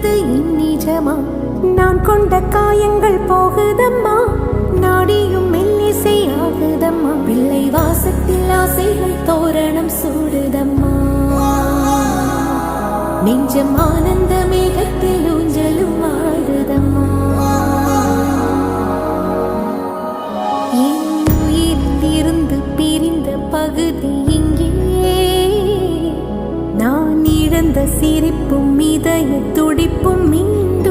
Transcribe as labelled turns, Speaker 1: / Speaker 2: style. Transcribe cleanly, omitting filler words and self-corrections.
Speaker 1: என்பது இந்நிஜமா? நான் கொண்ட காயங்கள் போகுதம்மா, நாடியும் மெல்லிசை ஆகுதம்மா. பிள்ளை வாசத்தில் ஆசைகள் தோரணம் சூடுதம்மா. நெஞ்சம் ஆனந்த மேகத்தில் ஊஞ்சலும் ஆடுதம்மா. என் உயிரிலிருந்து பிரிந்த பகுதி இங்கே, நான் இழந்த சிரிப்பும் இதய துடிப்பும் மீண்டும்